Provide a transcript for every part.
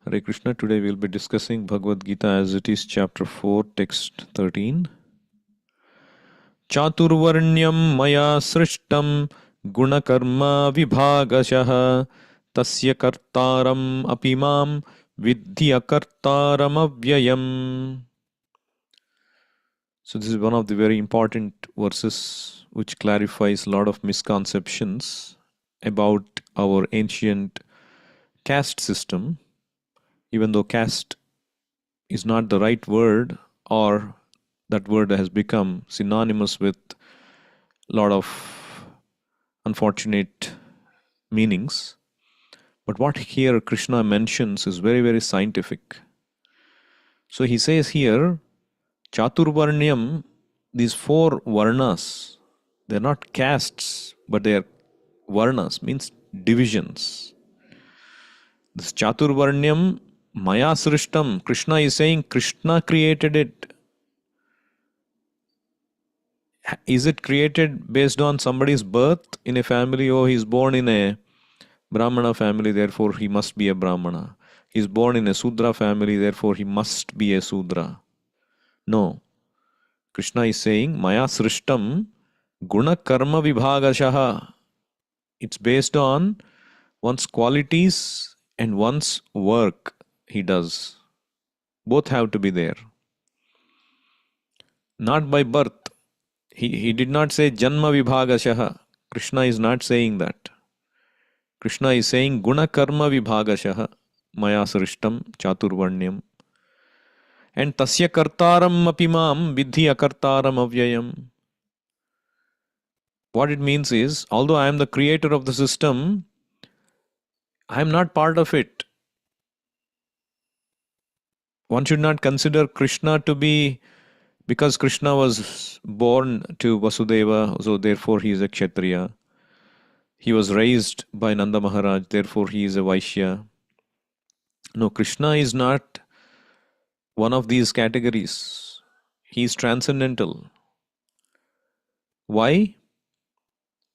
Hare Krishna. Today we will be discussing Bhagavad Gita as it is, chapter 4, text 13. Chaturvarnyam maya srishtam gunakarma vibhagashah tasya kartaram apimam vidhi akartaram avyayam. So this is one of the very important verses which clarifies a lot of misconceptions about our ancient caste system. Even though caste is not the right word, or that word has become synonymous with a lot of unfortunate meanings. But what here Krishna mentions is very, very scientific. So he says here, Chaturvarnyam, these four varnas, they're not castes, but they're varnas, means divisions. This Chaturvarnyam Maya Srishtam, Krishna is saying Krishna created it. Is it created based on somebody's birth in a family? Oh, he's born in a Brahmana family, therefore he must be a Brahmana. He's born in a Sudra family, therefore he must be a Sudra. No. Krishna is saying Maya Srishtam Guna Karma Vibhagashaha. It's based on one's qualities and one's work he does. Both have to be there. Not by birth. He did not say Janma Vibhagashaha. Krishna is not saying that. Krishna is saying Guna Karma Vibhagashaha Maya Srishtam Chaturvarnyam. And Tasya Kartaram Apimam Vidhi Akartaram Avyayam. What it means is, although I am the creator of the system, I am not part of it. One should not consider Krishna to be, because Krishna was born to Vasudeva, so therefore he is a Kshatriya. He was raised by Nanda Maharaj, therefore he is a Vaishya. No, Krishna is not one of these categories. He is transcendental. Why?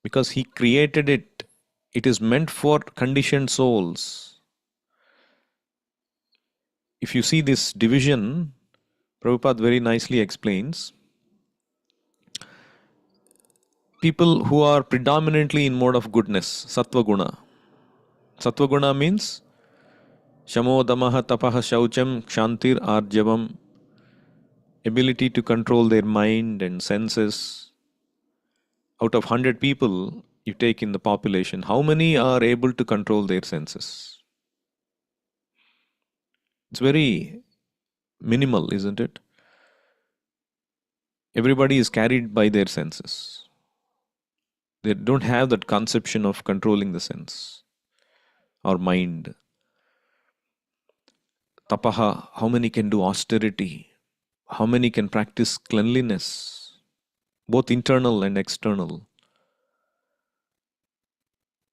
Because he created it. It is meant for conditioned souls. If you see this division, Prabhupada very nicely explains. People who are predominantly in mode of goodness, Sattva Guna. Sattva Guna means Shamo Damaha Tapaha Shaucham Kshantir Arjavam, ability to control their mind and senses. Out of 100 people you take in the population, how many are able to control their senses? It's very minimal, isn't it? Everybody is carried by their senses. They don't have that conception of controlling the sense or mind. Tapaha, how many can do austerity? How many can practice cleanliness? Both internal and external.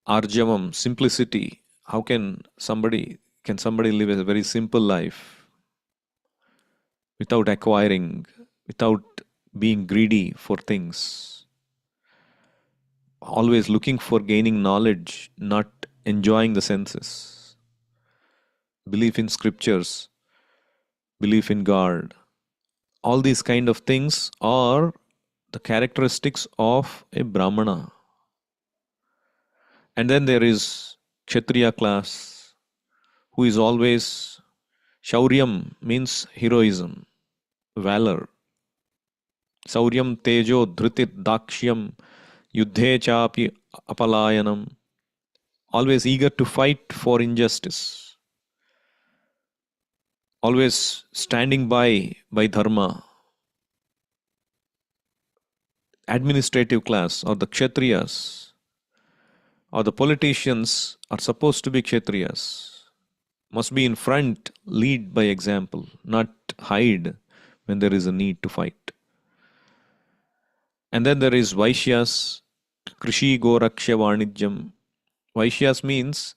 Arjavam, simplicity. How can somebody live a very simple life without acquiring, without being greedy for things? Always looking for gaining knowledge, not enjoying the senses. Belief in scriptures, belief in God. All these kind of things are the characteristics of a Brahmana. And then there is Kshatriya class, who is always, Shauryam means heroism, valor. Sauryam tejo dhritir dakshyam yuddhe chapi apalayanam. Always eager to fight for injustice. Always standing by dharma. Administrative class or the Kshatriyas or the politicians are supposed to be Kshatriyas. Must be in front, lead by example, not hide when there is a need to fight. And then there is Vaishyas, Krishi Goraksha Vanijyam. Vaishyas means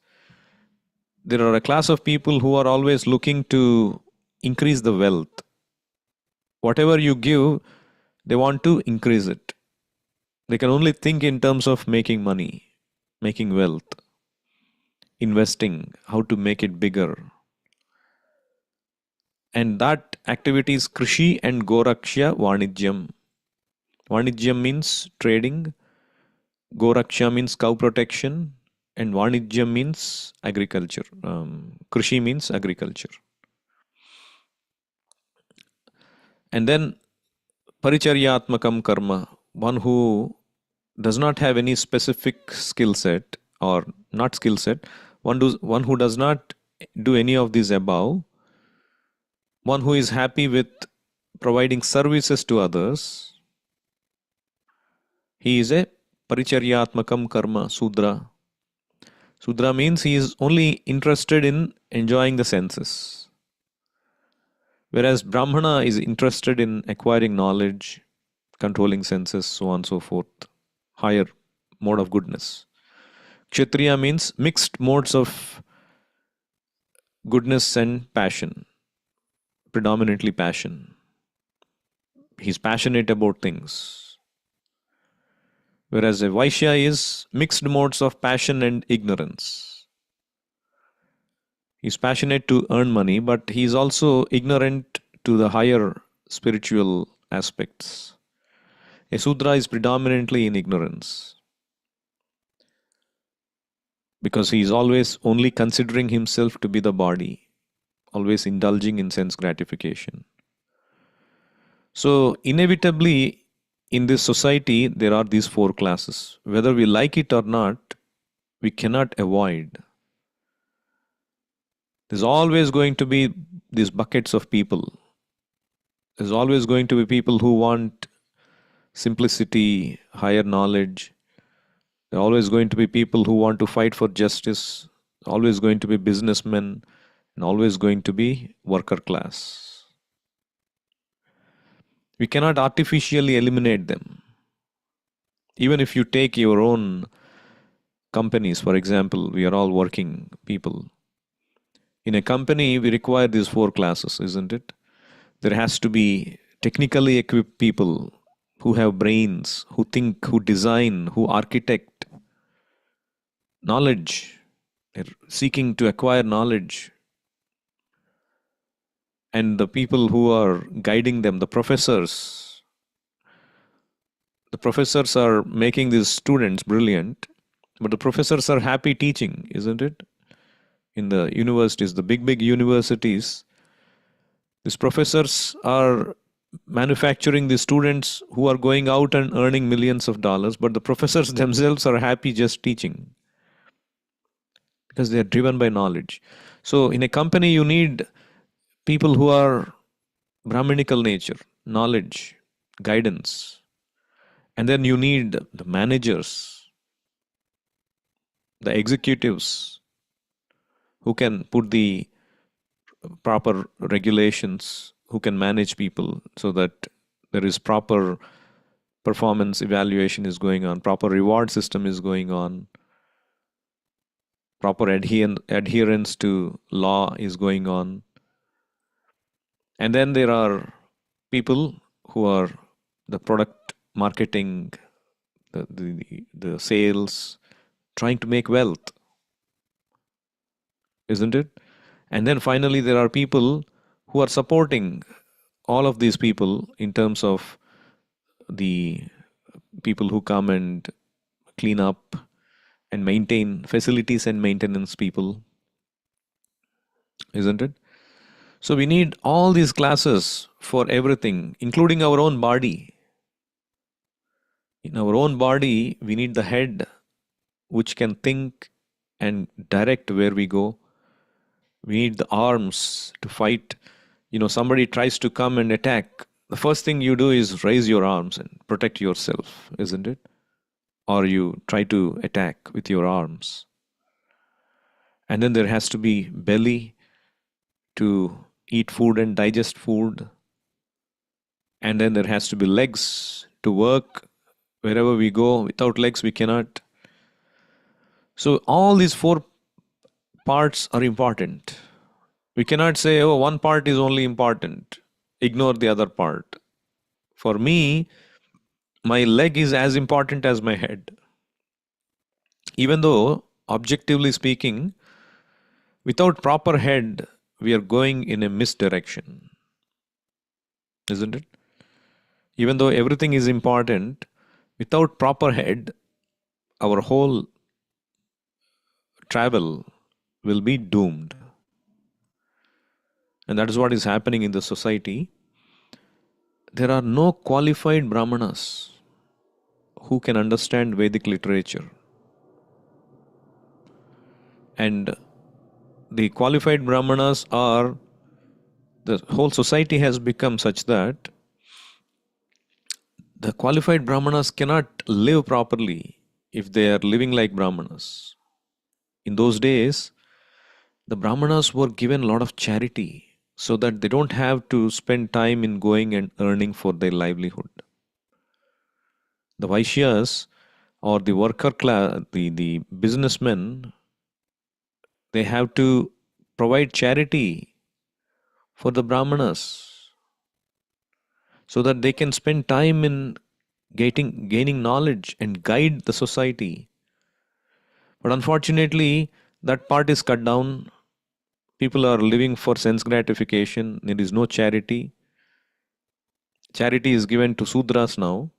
there are a class of people who are always looking to increase the wealth. Whatever you give, they want to increase it. They can only think in terms of making money, making wealth, investing, how to make it bigger. And that activity is Krishi and Goraksha Vanijyam. Vanijyam means trading, Goraksha means cow protection, and Vanijyam means agriculture. Krishi means agriculture. And then Paricharyatmakam karma, one who does not have any specific skill set or not skill set, one who does not do any of these above, one who is happy with providing services to others, he is a Paricharyatmakam karma Sudra. Sudra means he is only interested in enjoying the senses. Whereas Brahmana is interested in acquiring knowledge, controlling senses, so on and so forth. Higher mode of goodness. Kshatriya means mixed modes of goodness and passion, predominantly passion. He's passionate about things. Whereas a Vaishya is mixed modes of passion and ignorance. He's passionate to earn money, but he's also ignorant to the higher spiritual aspects. A Sudra is predominantly in ignorance because he is always only considering himself to be the body, always indulging in sense gratification. So, inevitably, in this society, there are these four classes. Whether we like it or not, we cannot avoid. There's always going to be these buckets of people. There's always going to be people who want simplicity, higher knowledge. There are always going to be people who want to fight for justice. Always going to be businessmen, and always going to be worker class. We cannot artificially eliminate them. Even if you take your own companies, for example, we are all working people. In a company, we require these four classes, isn't it? There has to be technically equipped people who have brains, who think, who design, who architect. Knowledge. They're seeking to acquire knowledge. And the people who are guiding them, the professors are making these students brilliant, but the professors are happy teaching, isn't it? In the universities, the big universities, these professors are manufacturing the students who are going out and earning millions of dollars, but the professors themselves are happy just teaching because they are driven by knowledge. So in a company, you need people who are Brahminical nature, knowledge, guidance. And then you need the managers, the executives who can put the proper regulations, who can manage people so that there is proper performance evaluation is going on, proper reward system is going on, proper adherence to law is going on. And then there are people who are the product marketing, the sales, trying to make wealth, isn't it? And then finally, there are people who are supporting all of these people in terms of the people who come and clean up and maintain facilities and maintenance people, isn't it? So we need all these classes for everything, including our own body. In our own body, we need the head which can think and direct where we go. We need the arms to fight. Somebody tries to come and attack. The first thing you do is raise your arms and protect yourself, isn't it? Or you try to attack with your arms. And then there has to be belly to eat food and digest food. And then there has to be legs to work wherever we go. Without legs, we cannot. So all these four parts are important. We cannot say, oh, one part is only important. Ignore the other part. For me, my leg is as important as my head. Even though, objectively speaking, without proper head, we are going in a misdirection, isn't it? Even though everything is important, without proper head, our whole travel will be doomed. And that is what is happening in the society. There are no qualified Brahmanas who can understand Vedic literature. And the qualified Brahmanas are, the whole society has become such that the qualified Brahmanas cannot live properly if they are living like Brahmanas. In those days, the Brahmanas were given a lot of charity so that they don't have to spend time in going and earning for their livelihood. The Vaishyas or the worker class, the businessmen, they have to provide charity for the Brahmanas so that they can spend time in gaining knowledge and guide the society. But unfortunately, that part is cut down. People are living for sense gratification. There is no charity. Charity is given to Sudras now.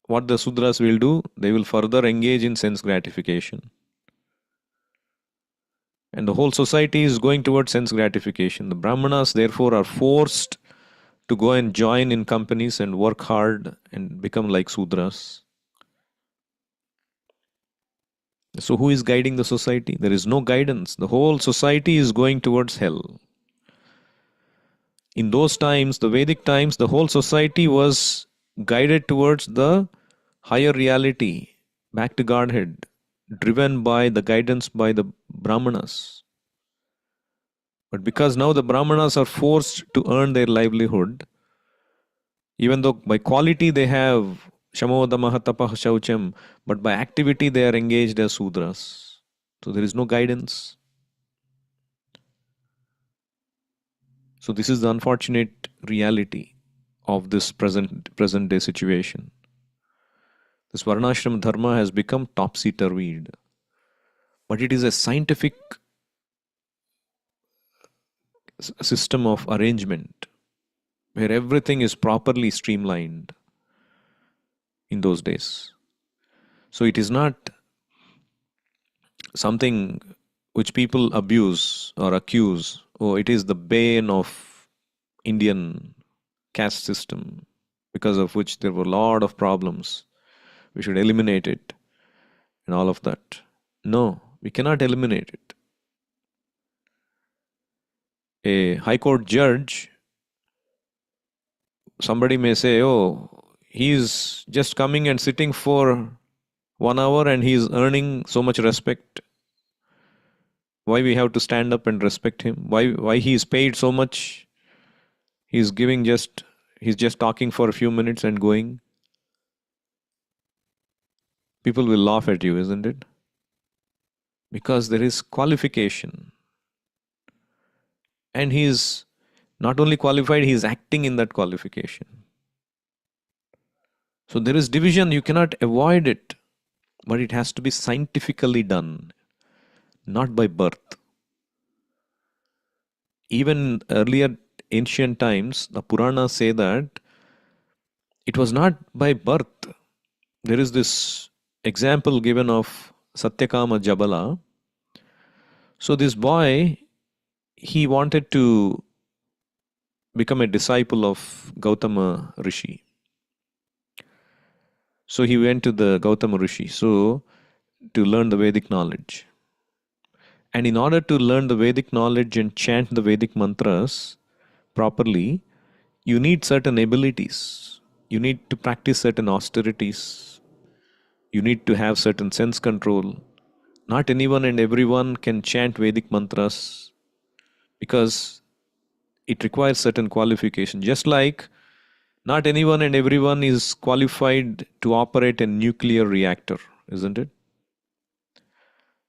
What the Sudras will do, they will further engage in sense gratification. And the whole society is going towards sense gratification. The Brahmanas, therefore, are forced to go and join in companies and work hard and become like Sudras. So, who is guiding the society? There is no guidance. The whole society is going towards hell. In those times, the Vedic times, the whole society was guided towards the higher reality, back to Godhead, driven by the guidance by the Brahmanas. But because now the Brahmanas are forced to earn their livelihood, even though by quality they have Shamodama Tapah Shaucham, but by activity they are engaged as Sudras. So there is no guidance. So this is the unfortunate reality of this present day situation. This Varnashram Dharma has become topsy-turvied. But it is a scientific system of arrangement where everything is properly streamlined in those days. So it is not something which people abuse or accuse. Oh, it is the bane of Indian caste system because of which there were a lot of problems. We should eliminate it and all of that. No, we cannot eliminate it. A high court judge, somebody may say, oh, he's just coming and sitting for 1 hour and he's earning so much respect. Why we have to stand up and respect him? Why he is paid so much? He's just talking for a few minutes and going. People will laugh at you, isn't it? Because there is qualification. And he is not only qualified, he is acting in that qualification. So there is division, you cannot avoid it. But it has to be scientifically done, not by birth. Even earlier ancient times, the Puranas say that it was not by birth. There is this example given of Satyakama Jabala. So this boy, he wanted to become a disciple of Gautama Rishi. So he went to the Gautama Rishi to learn the Vedic knowledge. And in order to learn the Vedic knowledge and chant the Vedic mantras properly, you need certain abilities. You need to practice certain austerities. You need to have certain sense control. Not anyone and everyone can chant Vedic mantras because it requires certain qualification. Just like not anyone and everyone is qualified to operate a nuclear reactor, isn't it?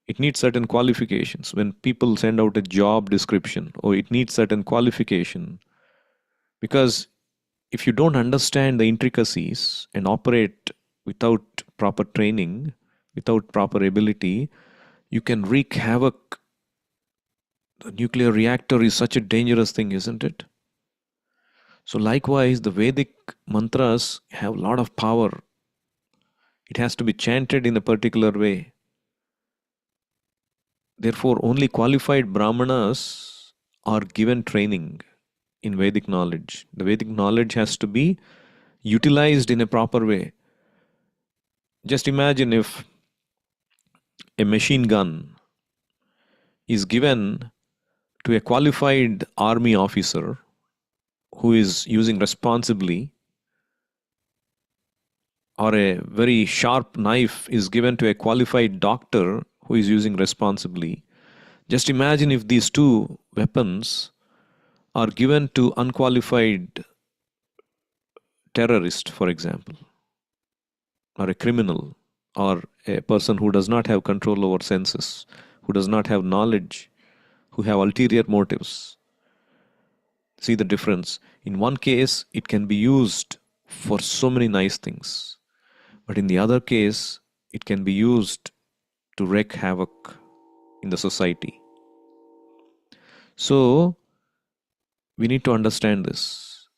It needs certain qualifications. When people send out a job description, or it needs certain qualification. Because if you don't understand the intricacies and operate without proper training, without proper ability, you can wreak havoc The nuclear reactor is such a dangerous thing, isn't it? So likewise, the Vedic mantras have a lot of power. It has to be chanted in a particular way. Therefore, only qualified Brahmanas are given training in Vedic knowledge. The Vedic knowledge has to be utilized in a proper way. Just imagine if a machine gun is given to a qualified army officer who is using responsibly, or a very sharp knife is given to a qualified doctor who is using responsibly. Just imagine if these two weapons are given to unqualified terrorist, for example, or a criminal, or a person who does not have control over senses, who does not have knowledge, who have ulterior motives. See the difference. In one case, it can be used for so many nice things, but in the other case, it can be used to wreak havoc in the society. So, we need to understand this.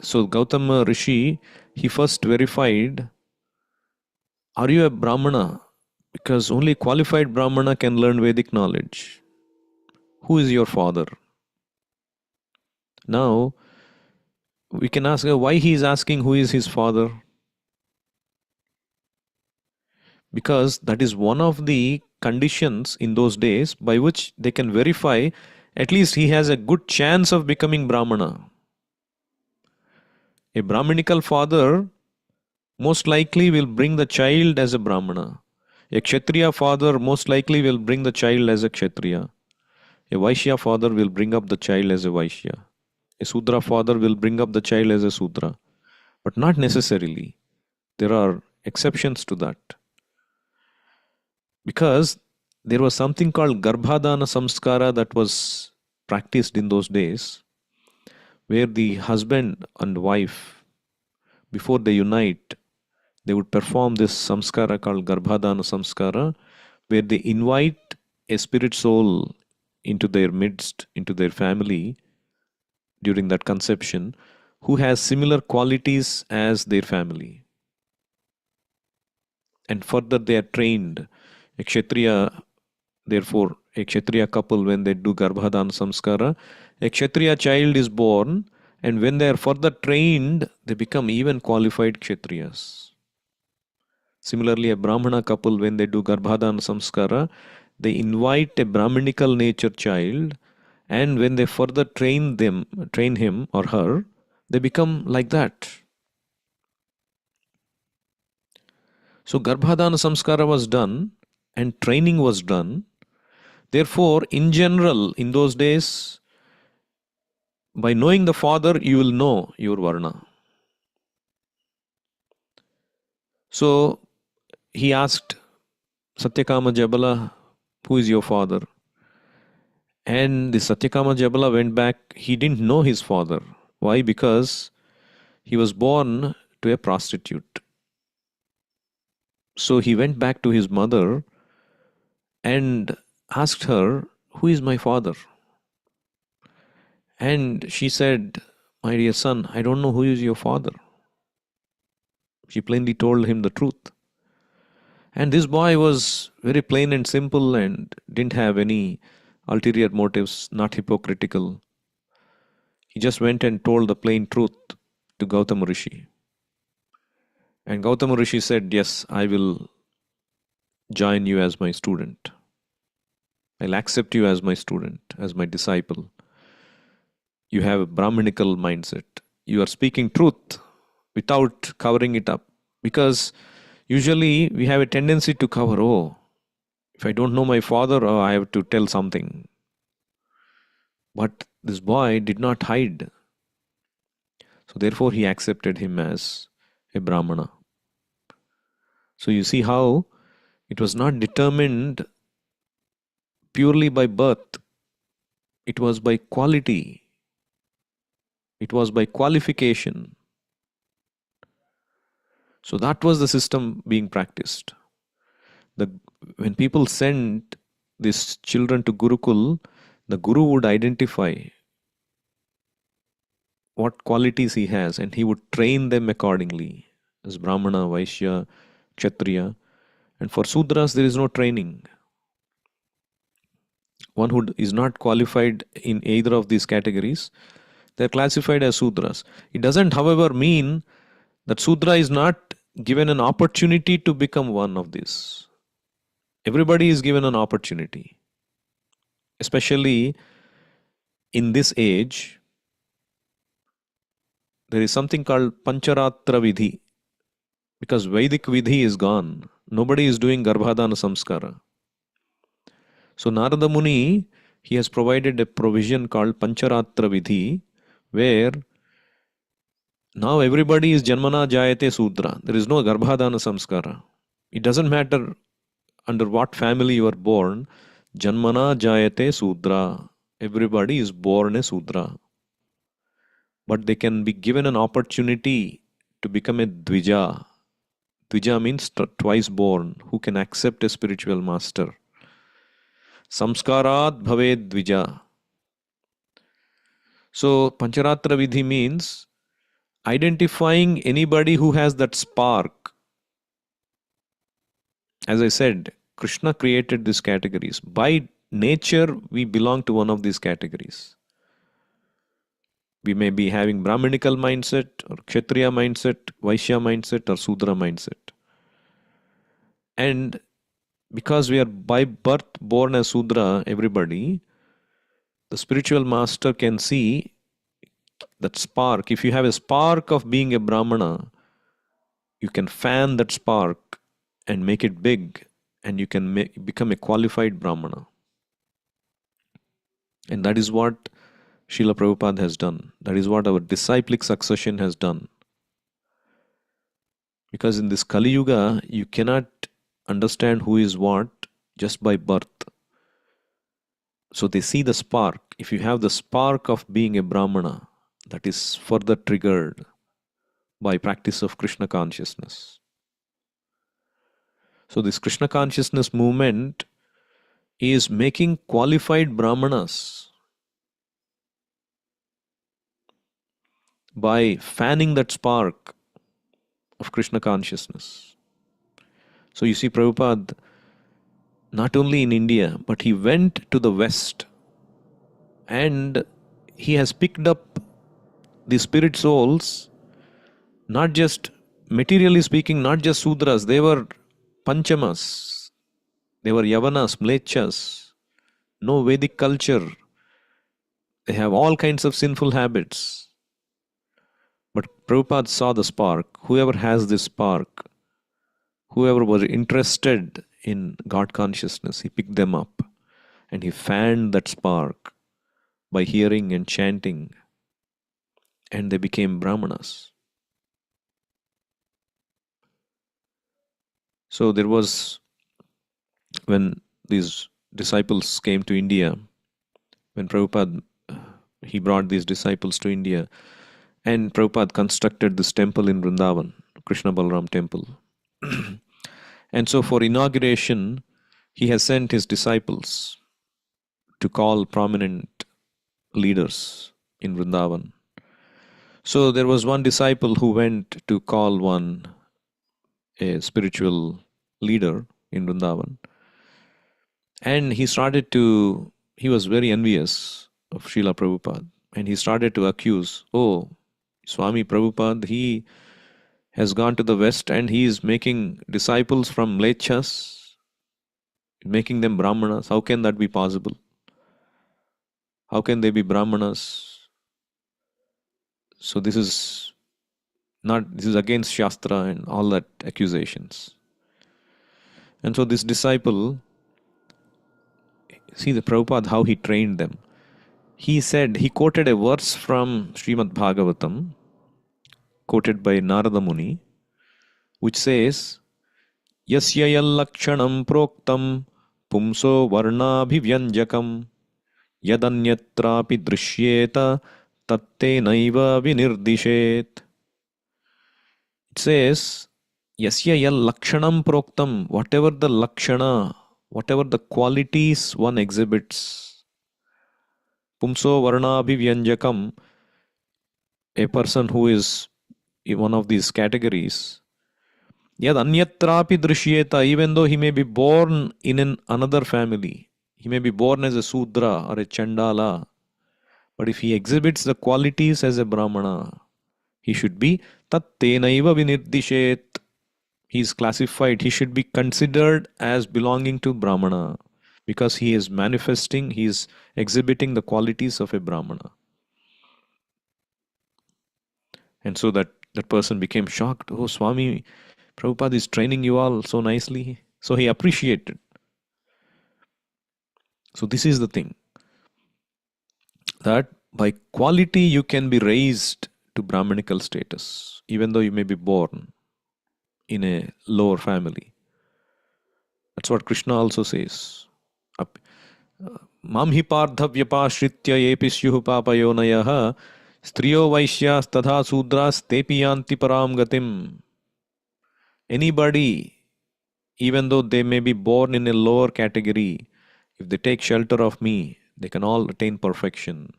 So, Gautama Rishi, he first verified, are you a Brahmana? Because only qualified Brahmana can learn Vedic knowledge. Who is your father? Now, we can ask why he is asking who is his father. Because that is one of the conditions in those days by which they can verify at least he has a good chance of becoming Brahmana. A Brahminical father most likely will bring the child as a Brahmana. A Kshatriya father most likely will bring the child as a Kshatriya. A Vaishya father will bring up the child as a Vaishya. A Sudra father will bring up the child as a Sudra. But not necessarily. There are exceptions to that. Because there was something called Garbhadana Samskara that was practiced in those days, where the husband and wife, before they unite, they would perform this samskara called Garbhadana Samskara, where they invite a spirit soul into their midst, into their family during that conception, who has similar qualities as their family. And further, they are trained. A Kshatriya, therefore, a Kshatriya couple, when they do Garbhadana Samskara, a Kshatriya child is born, and when they are further trained, they become even qualified Kshatriyas. Similarly, a Brahmana couple, when they do Garbhadana Samskara, they invite a Brahminical nature child, and when they further train him or her, they become like that. So Garbhadana Samskara was done and training was done. Therefore, in general, in those days, by knowing the father, you will know your Varna. So he asked Satyakama Jabala, who is your father? And the Satyakama Jabala went back. He didn't know his father. Why? Because he was born to a prostitute. So he went back to his mother and asked her, who is my father? And she said, my dear son, I don't know who is your father. She plainly told him the truth. And this boy was very plain and simple and didn't have any ulterior motives, not hypocritical. He just went and told the plain truth to Gautama Rishi. And Gautama Rishi said, yes, I will join you as my student. I'll accept you as my student, as my disciple. You have a Brahminical mindset. You are speaking truth without covering it up. Because usually we have a tendency to cover, oh, if I don't know my father, oh, I have to tell something. But this boy did not hide. So therefore he accepted him as a Brahmana. So you see how it was not determined purely by birth. It was by quality. It was by qualification. So that was the system being practiced. When people sent these children to Gurukul, the Guru would identify what qualities he has and he would train them accordingly as Brahmana, Vaishya, Kshatriya. And for Sudras, there is no training. One who is not qualified in either of these categories, they are classified as Sudras. It doesn't, however, mean that Sudra is not given an opportunity to become one of these. Everybody is given an opportunity, especially in this age. There is something called Pancharatra Vidhi, because Vedic Vidhi is gone. Nobody is doing Garbhadana Samskara. So Narada Muni, he has provided a provision called Pancharatra Vidhi, where now everybody is Janmana Jayate Sudra. There is no Garbhadana Samskara. It doesn't matter under what family you are born, Janmana Jayate Sudra. Everybody is born a Sudra. But they can be given an opportunity to become a Dvija. Dvija means twice born, who can accept a spiritual master. Samskarat bhaved Dvija. So Pancharatra Vidhi means identifying anybody who has that spark. As I said, Krishna created these categories. By nature, we belong to one of these categories. We may be having Brahminical mindset, or Kshatriya mindset, Vaishya mindset, or Sudra mindset. And because we are by birth born as Sudra, everybody, the spiritual master can see that spark. If you have a spark of being a Brahmana, you can fan that spark and make it big, and you can become a qualified Brahmana. And that is what Srila Prabhupada has done. That is what our disciplic succession has done. Because in this Kali Yuga, you cannot understand who is what just by birth. So they see the spark. If you have the spark of being a Brahmana, that is further triggered by practice of Krishna consciousness. So this Krishna consciousness movement is making qualified Brahmanas by fanning that spark of Krishna consciousness. So you see Prabhupada, not only in India, but he went to the West and he has picked up the spirit souls, not just materially speaking, not just Sudras, they were Panchamas, they were Yavanas, Mlechas, no Vedic culture. They have all kinds of sinful habits. But Prabhupada saw the spark. Whoever has this spark, whoever was interested in God consciousness, he picked them up and he fanned that spark by hearing and chanting, and they became Brahmanas. So there was, when these disciples came to India, when Prabhupada, he brought these disciples to India, and Prabhupada constructed this temple in Vrindavan, Krishna Balaram temple. And so for inauguration, he has sent his disciples to call prominent leaders in Vrindavan. So there was one disciple who went to call a spiritual leader in Vrindavan. And he was very envious of Srila Prabhupada. And he started to accuse, oh, Swami Prabhupada, he has gone to the West and he is making disciples from Mlechas, making them Brahmanas. How can that be possible? How can they be Brahmanas? So this is against Shastra and all that accusations. And so this disciple, see the Prabhupada, how he trained them. He quoted a verse from Srimad Bhagavatam, quoted by Narada Muni, which says, Yasya yallakshanam proktam pumso varnabhivyanjakam yadanyatrapi drishyeta tatte naiva vinirdishet. It says, Yasya yallakshanam proktam, whatever the lakshana, whatever the qualities one exhibits, Pumso Varnabhivyanjakam, a person who is in one of these categories, Yad Anyatrapi Drishyeta, even though he may be born in another family, he may be born as a Sudra or a Chandala, but if he exhibits the qualities as a Brahmana, he should be Tattenaiva Vinirdishet. He is classified, he should be considered as belonging to Brahmana because he is manifesting, he is exhibiting the qualities of a Brahmana. And so that person became shocked. Oh, Swami, Prabhupada is training you all so nicely. So he appreciated. So this is the thing, that by quality you can be raised to Brahmanical status, even though you may be born in a lower family. That's what Krishna also says. Mam hi pardhavyapashritya episyuh papayonayah striyo vaishyas tadha sudras tepiyanti param gatim. Anybody, even though they may be born in a lower category, if they take shelter of me, they can all attain perfection.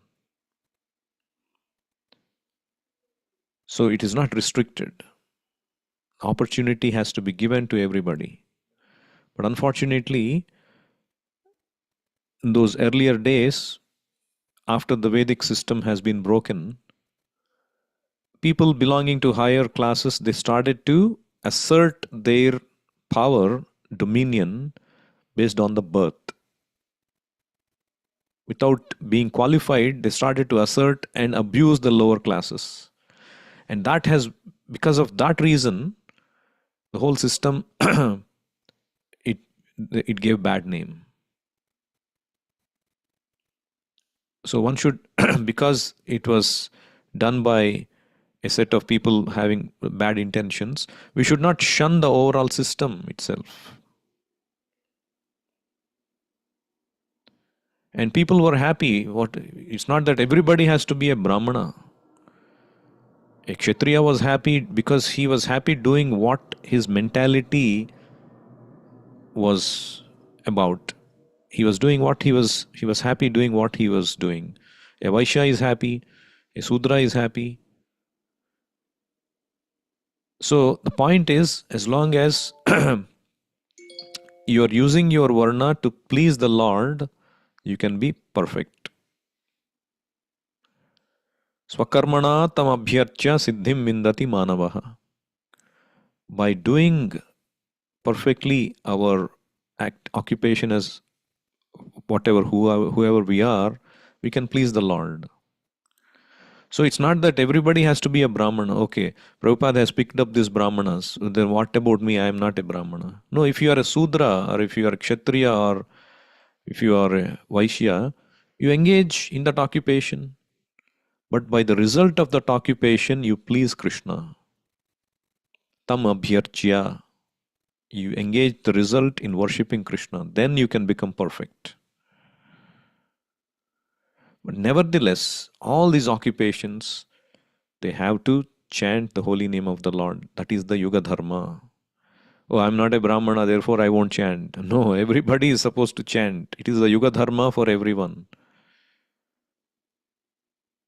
So it is not restricted. Opportunity has to be given to everybody. But unfortunately, in those earlier days, after the Vedic system has been broken, people belonging to higher classes, they started to assert their power, dominion, based on the birth. Without being qualified, they started to assert and abuse the lower classes. And that has, because of that reason, the whole system, it gave bad name. So one should, because it was done by a set of people having bad intentions, we should not shun the overall system itself. And people were happy. It's not that everybody has to be a Brahmana. A Kshatriya was happy because he was happy doing what his mentality was about. He was doing what he was happy doing what he was doing. A Vaishya is happy, a Sudra is happy. So the point is, as long as you are using your Varna to please the Lord, you can be perfect. Swakarmana tam abhyarcha siddhim vindati manavaha. By doing perfectly our occupation as whoever we are, we can please the Lord. So it's not that everybody has to be a Brahmana. Okay, Prabhupada has picked up these Brahmanas. Then what about me? I am not a Brahmana. No, if you are a Sudra or if you are a Kshatriya or if you are a Vaishya, you engage in that occupation. But by the result of that occupation, you please Krishna. Tam abhyarchya. You engage the result in worshipping Krishna. Then you can become perfect. But nevertheless, all these occupations, they have to chant the holy name of the Lord. That is the Yuga Dharma. Oh, I'm not a Brahmana, therefore I won't chant. No, everybody is supposed to chant. It is the Yuga Dharma for everyone.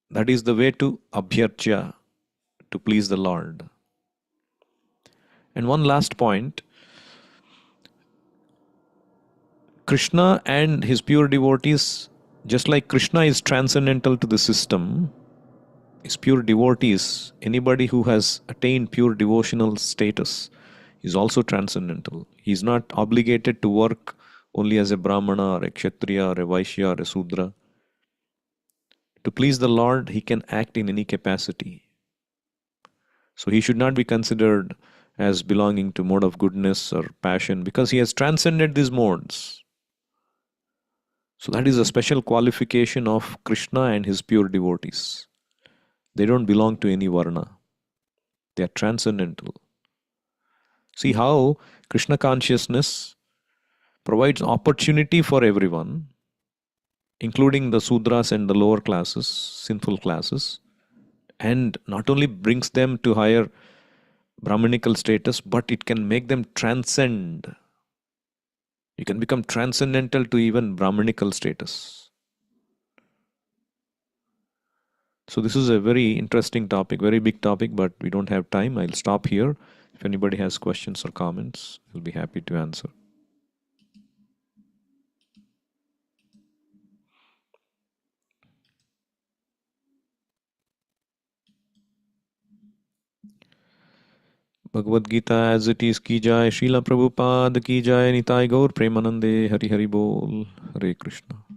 That is the way to abhyarcha, to please the Lord. And one last point. Krishna and his pure devotees, just like Krishna is transcendental to the system, his pure devotees, anybody who has attained pure devotional status, is also transcendental. He is not obligated to work only as a Brahmana or a Kshatriya or a Vaishya or a Sudra. To please the Lord, he can act in any capacity. So he should not be considered as belonging to mode of goodness or passion because he has transcended these modes. So that is a special qualification of Krishna and his pure devotees. They don't belong to any Varna. They are transcendental. See how Krishna consciousness provides opportunity for everyone, including the Sudras and the lower classes, sinful classes, and not only brings them to higher Brahmanical status, but it can make them transcend. You can become transcendental to even Brahmanical status. So this is a very interesting topic, very big topic, but we don't have time. I'll stop here. If anybody has questions or comments, I'll be happy to answer. Bhagavad Gita as it is ki jai, Srila Prabhupada ki jai, Nitai Gaur Premanande, Hari Hari Bol, Hare Krishna.